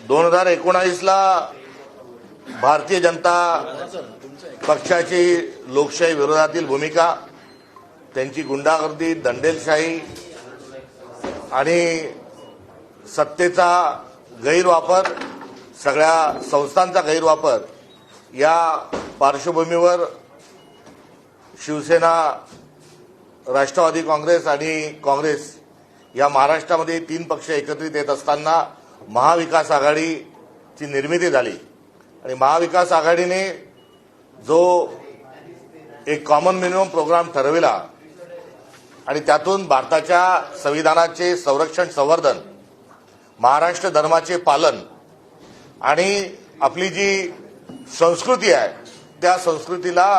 2019ला भारतीय जनता पक्षाची लोकशाही विरोधातील भूमिका, त्यांची गुंडागर्दी, दंडेलशाही आणि सत्तेचा गैरवापर, सगळ्या संस्थांचा गैरवापर या पार्श्वभूमीवर शिवसेना, राष्ट्रवादी काँग्रेस आणि काँग्रेस या महाराष्ट्रामध्ये 3 पक्ष एकत्रित येत असताना महाविकास आघाडीची निर्मिती झाली आणि महाविकास आघाडीने जो एक कॉमन मिनिमम प्रोग्राम ठरविला आणि त्यातून भारताच्या संविधानाचे संरक्षण, संवर्धन, महाराष्ट्र धर्माचे पालन आणि आपली जी संस्कृती आहे त्या संस्कृतीला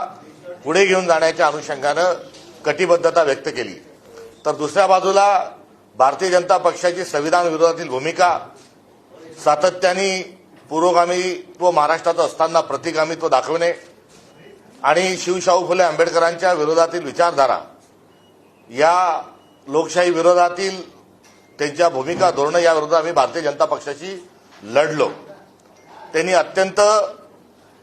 पुढे घेऊन जाण्याच्या अनुषंगानं कटिबद्धता व्यक्त केली। तर दुसऱ्या बाजूला भारतीय जनता पक्षाची संविधान विरोधातील भूमिका, सातत्याने पुरोगामीत्व महाराष्ट्रात असताना प्रतिगामीत्व दाखवणे आणि शिवशाहू फुले आंबेडकरांच्या विरोधातील विचारधारा या लोकशाही विरोधातील त्यांच्या भूमिका, धोरणं या विरोधात आम्ही भारतीय जनता पक्षाशी लढलो। त्यांनी अत्यंत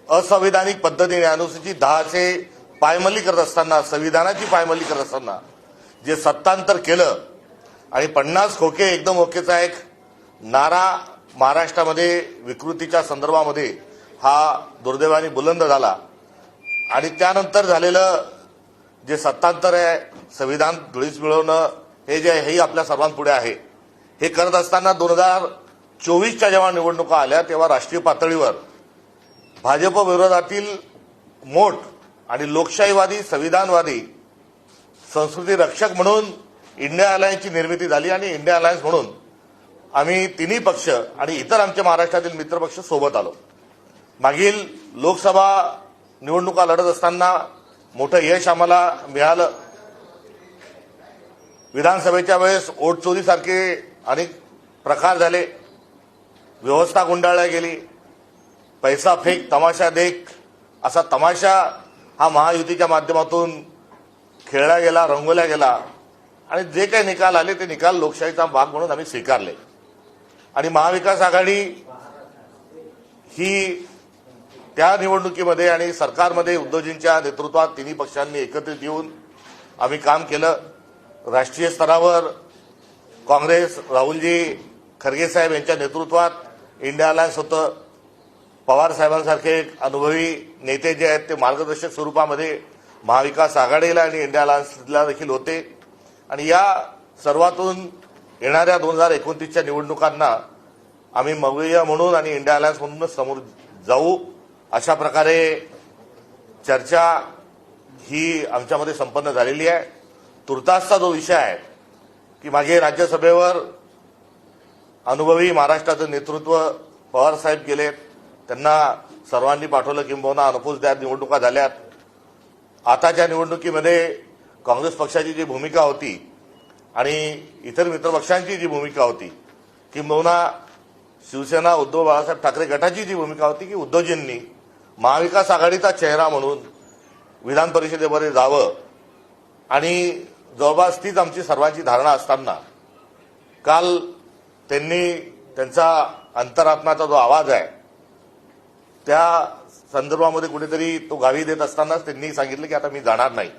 असंवैधानिक पद्धतीने अनुसूचित 10चे पायमल्ली करत असताना, संविधानाची पायमल्ली करत असताना जे सत्तांतर केलं आणि 50 खोके एकदम ओकेचा एक नारा महाराष्ट्रामध्ये विकृतीच्या संदर्भामध्ये हा दुर्दैवाने बुलंद झाला आणि त्यानंतर झालेलं जे सत्तांतर आहे, संविधान धुळीस मिळवणं, हे जे हे आपल्या सर्वांपुढे आहे। हे करत असताना 2024च्या जेव्हा निवडणुका आल्या तेव्हा राष्ट्रीय पातळीवर भाजप विरोधातील मोठ आणि लोकशाहीवादी, संविधानवादी, संस्कृती रक्षक म्हणून इंडिया अलायन्सची निर्मिती झाली आणि इंडिया अलायन्स म्हणून आम्ही 3 पक्ष आणि इतर आमच्या महाराष्ट्रातील मित्रपक्ष सोबत आलो। मागील लोकसभा निवडणुका लढत असताना मोठं यश आम्हाला मिळालं। विधानसभेच्या वेळेस वोट चोरीसारखे अनेक प्रकार झाले, व्यवस्था गुंडाळल्या गेली, पैसा फेक, तमाशा देख असा तमाशा हा महायुतीच्या माध्यमातून खेळला गेला, रंगवला गेला आणि जे काही निकाल आले ते निकाल लोकशाहीचा भाग म्हणून आम्ही स्वीकारले। आणि महाविकास आघाडी ही त्या निवडणुकीमध्ये आणि सरकारमध्ये उद्धवजींच्या नेतृत्वात 3 पक्षांनी एकत्रित येऊन आम्ही काम केलं। राष्ट्रीय स्तरावर काँग्रेस, राहुलजी खरगे साहेब यांच्या नेतृत्वात इंडिया अलायन्स होतं। पवार साहेबांसारखे अनुभवी नेते जे आहेत ते मार्गदर्शक स्वरूपामध्ये महाविकास आघाडीला आणि इंडिया अलायन्सला देखील होते आणि या सर्वातून येणाऱ्या 2029च्या निवडणुकांना आम्ही मौर्य म्हणून आणि इंडिया अलायन्स म्हणूनच समोर जाऊ अशा प्रकारे चर्चा ही आमच्यामध्ये संपन्न झालेली आहे। तुर्तासचा जो विषय आहे की मागे राज्यसभेवर अनुभवी महाराष्ट्राचं नेतृत्व पवार साहेब गेलेत, त्यांना सर्वांनी पाठवलं, किंबहुना अनपोजदार निवडणुका झाल्यात। आताच्या निवडणुकीमध्ये काँग्रेस पक्षाची जी भूमिका होती आणि इतर मित्रपक्षांची जी भूमिका होती, किंबहुना शिवसेना उद्धव बाळासाहेब ठाकरे गटाची जी भूमिका होती की उद्धवजींनी महाविकास आघाडीचा चेहरा म्हणून विधान परिषदेमध्ये जावं आणि जवळपास तीच आमची सर्वांची धारणा असताना काल त्यांनी त्यांचा अंतरात्म्याचा जो आवाज आहे त्या संदर्भामध्ये कुठेतरी तो गावी देत असतानाच त्यांनी सांगितलं की आता मी जाणार नाही।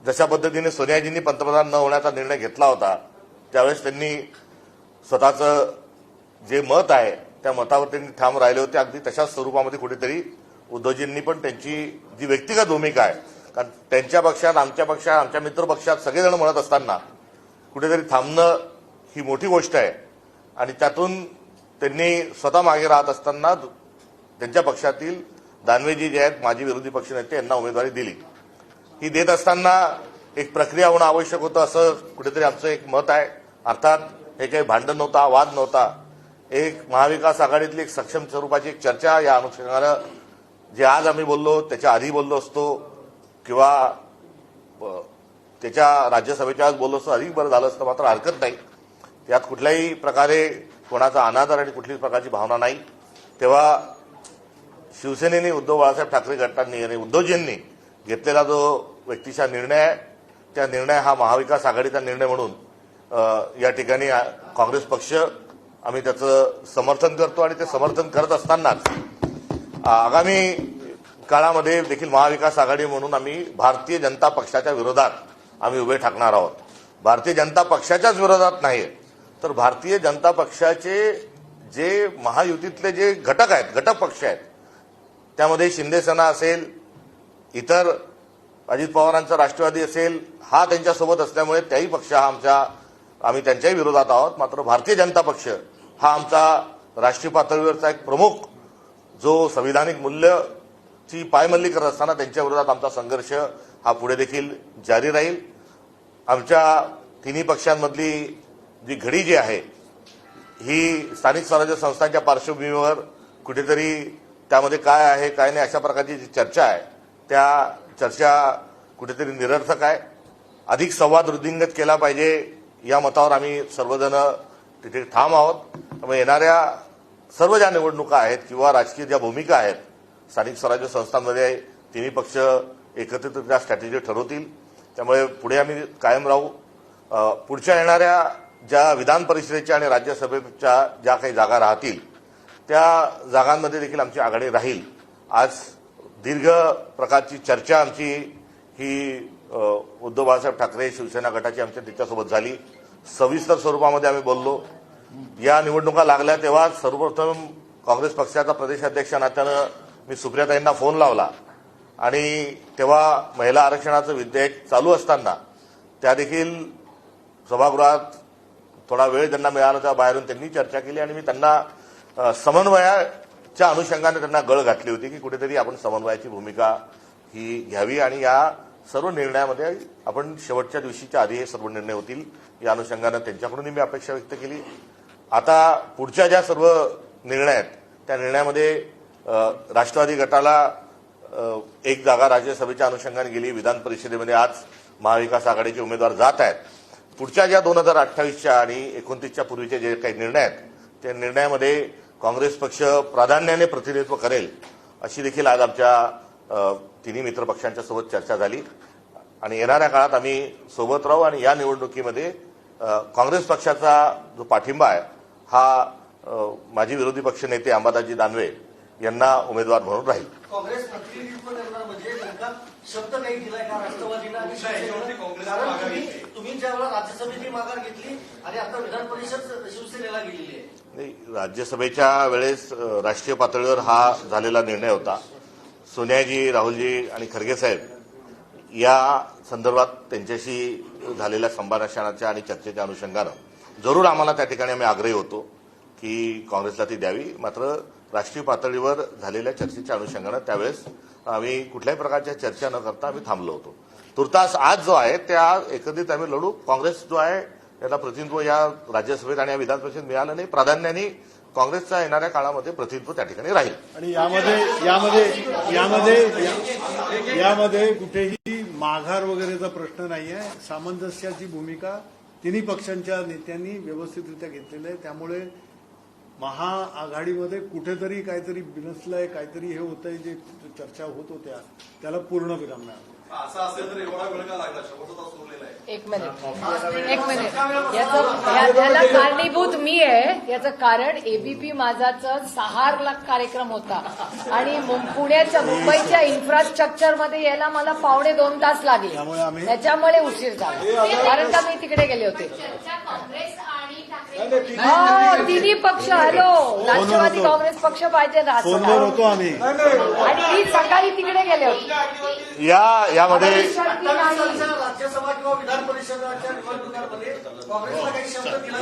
जशा पद्धतीने सोनियाजींनी पंतप्रधान न होण्याचा निर्णय घेतला होता त्यावेळेस त्यांनी स्वतःचं जे मत आहे त्या मतावर त्यांनी ठाम राहिले होते। अगदी तशाच स्वरूपामध्ये कुठेतरी उद्धवजींनी पण त्यांची जी व्यक्तिगत भूमिका आहे, कारण त्यांच्या पक्षात, आमच्या पक्षात, आमच्या मित्रपक्षात सगळेजण म्हणत असताना कुठेतरी थांबणं ही मोठी गोष्ट आहे आणि त्यातून त्यांनी स्वतः मागे राहत असताना त्यांच्या पक्षातील दानवेजी जे आहेत माजी विरोधी पक्षनेते यांना उमेदवारी दिली। ही देत असताना एक प्रक्रिया होणं आवश्यक होतं असं कुठेतरी आमचं एक मत आहे। अर्थात हे काही भांडण नव्हता, वाद नव्हता, एक महाविकास आघाडीतली एक सक्षम स्वरूपाची एक चर्चा या अनुषंगानं जे आज आम्ही बोललो त्याच्या आधी बोललो असतो किंवा त्याच्या राज्यसभेच्या आज बोललो असतो अधिक बरं झालं असतं, मात्र हरकत नाही। यात कुठल्याही प्रकारे कोणाचा अनादर आणि कुठलीच प्रकारची भावना नाही। तेव्हा शिवसेनेने, उद्धव बाळासाहेब ठाकरे गटांनी आणि उद्धवजींनी घेतलेला जो व्यक्तीचा निर्णय आहे त्या निर्णय हा महाविकास आघाडीचा निर्णय म्हणून या ठिकाणी काँग्रेस पक्ष आम्ही त्याचं समर्थन करतो आणि ते समर्थन करत असतानाच आगामी काळामध्ये देखील महाविकास आघाडी म्हणून आम्ही भारतीय जनता पक्षाच्या विरोधात आम्ही उभे ठाकणार आहोत. भारतीय जनता पक्षाच्याच विरोधात नाही, तर भारतीय जनता पक्षाचे जे महायुतीतले जे घटक आहेत, घटक पक्ष आहेत, त्यामध्ये शिंदेसेना असेल, इतर अजित पवारांचा राष्ट्रवादी असेल, हा त्यांच्यासोबत असल्यामुळे त्याही पक्ष हा आम्ही त्यांच्याही विरोधात आहोत. मात्र भारतीय जनता पक्ष हा आमचा राष्ट्रीय पातळीवरचा एक प्रमुख जो संविधानिक मूल्याची पायमल्ली करत असताना त्यांच्या विरोधात आमचा संघर्ष हा पुढे देखील जारी राहील. आमच्या तिन्ही पक्षांमधली जी घडी जी आहे ही स्थानिक स्वराज्य संस्थांच्या पार्श्वभूमीवर कुठेतरी त्यामध्ये काय आहे काय नाही अशा प्रकारची जी चर्चा आहे त्या चर्चा कुठेतरी निरर्थक आहे. अधिक संवाद वृद्धिंगत केला पाहिजे या मतावर आम्ही सर्वजण तिथे ठाम आहोत. त्यामुळे येणाऱ्या सर्व ज्या निवडणुका आहेत किंवा राजकीय ज्या भूमिका आहेत स्थानिक स्वराज्य संस्थांमध्ये तिन्ही पक्ष एकत्रितरित्या स्ट्रॅटेजी ठरवतील. त्यामुळे पुढे आम्ही कायम राहू. पुढच्या येणाऱ्या ज्या विधान परिषदेच्या आणि राज्यसभेच्या ज्या काही जागा राहतील त्या जागांमध्ये देखील आमची आघाडी राहील. आज दीर्घ प्रकारची चर्चा आमची ही उद्धव बाळासाहेब ठाकरे शिवसेना गटाची आमच्या त्याच्यासोबत झाली. सविस्तर स्वरूपामध्ये आम्ही बोललो. या निवडणुका लागल्या तेव्हा सर्वप्रथम काँग्रेस पक्षाचा प्रदेशाध्यक्ष नात्यानं मी सुप्रियाताईंना फोन लावला आणि तेव्हा महिला आरक्षणाचं विधेयक चालू असताना त्या देखील सभागृहात थोडा वेळ त्यांना मिळाला तेव्हा बाहेरून त्यांनी चर्चा केली आणि मी त्यांना समन्वयाच्या अनुषंगाने त्यांना गळ घातली होती की कुठेतरी आपण समन्वयाची भूमिका ही घ्यावी आणि या सर्व निर्णयामध्ये आपण शेवटच्या दिवशीच्या आधी हे सर्व निर्णय होतील या अनुषंगाने त्यांच्याकडून मी अपेक्षा व्यक्त केली. आता पुढच्या ज्या सर्व निर्णय आहेत त्या निर्णयामध्ये राष्ट्रवादी गटाला एक जागा राज्यसभेच्या अनुषंगाने गेली. विधान परिषदेमध्ये आज महाविकास आघाडीचे उमेदवार जात आहेत. पुढच्या ज्या 2028च्या आणि 29च्या पूर्वीचे जे काही निर्णय आहेत त्या निर्णयामध्ये काँग्रेस पक्ष प्राधान्याने प्रतिनिधित्व करेल अशी देखील आज आमच्या तिन्ही मित्र पक्षांच्या सोबत चर्चा झाली आणि येणाऱ्या काळात आम्ही सोबत राहू आणि या निवडणुकीमध्ये काँग्रेस पक्षाचा जो पाठिंबा आहे हा माजी विरोधी पक्ष नेते अंबादासजी दानवे यांना उमेदवार म्हणून राहील. काँग्रेस प्रतिनिधित्व करणार म्हणजे नेमका शब्द काही दिलाय का राष्ट्रवादीला आणि शिवसेनेला? तुम्ही ज्यावेळेला राज्यसभेची माघार घेतली आणि आता विधान परिषद शिवसेनेला गेलेली आहे. नाही, राज्यसभेच्या वेळेस राष्ट्रीय पातळीवर हा झालेला निर्णय होता. सोनियाजी, राहुलजी आणि खरगे साहेब या संदर्भात त्यांच्याशी झालेल्या संभाषणाच्या आणि चर्चेच्या अनुषंगानं जरूर आम्हाला त्या ठिकाणी आम्ही आग्रही होतो की काँग्रेसला ती द्यावी. मात्र राष्ट्रीय पातळीवर झालेल्या चर्चेच्या अनुषंगानं त्यावेळेस आम्ही कुठल्याही प्रकारच्या चर्चा न करता आम्ही थांबलो होतो. तुर्तास आज जो आहे त्या एकत्रित आम्ही लढू. काँग्रेस जो आहे त्याला प्रतिनिधित्व या राज्यसभेत आणि या विधान परिषदेत मिळालं नाही. प्राधान्याने काँग्रेसचा येणाऱ्या काळामध्ये प्रतिनिधित्व त्या ठिकाणी राहील. आणि यामध्ये कुठेही माघार वगैरेचा प्रश्न नाही आहे. सामंजस्याची भूमिका तिन्ही पक्षांच्या नेत्यांनी व्यवस्थितरित्या घेतलेली आहे. त्यामुळे महाआघाडीमध्ये कुठेतरी काहीतरी बिनसलंय, काहीतरी हे होतंय, जे चर्चा होत होत्या त्याला पूर्ण विराम मिळाला. असं असेल तर एवढा वेळ का लागला? शेवटचा तास उरलेला आहे. एक मिनिट याला कारणीभूत मी आहे. याचं कारण एबीपी माझाचा 6 लाख कार्यक्रम होता आणि मुंबईच्या इन्फ्रास्ट्रक्चरमध्ये यायला मला 2.25 तास लागले. त्याच्यामुळे उशीर झाला कारण का मी तिकडे गेले होते. तिन्ही पक्ष हॅलो राष्ट्रवादी काँग्रेस पक्ष पाहिजे होतो आम्ही आणि मी सकाळी तिकडे गेले होते. यामध्ये राज्यसभा किंवा विधान परिषदेच्या निवडणुकांमध्ये काँग्रेसला काही शब्द दिला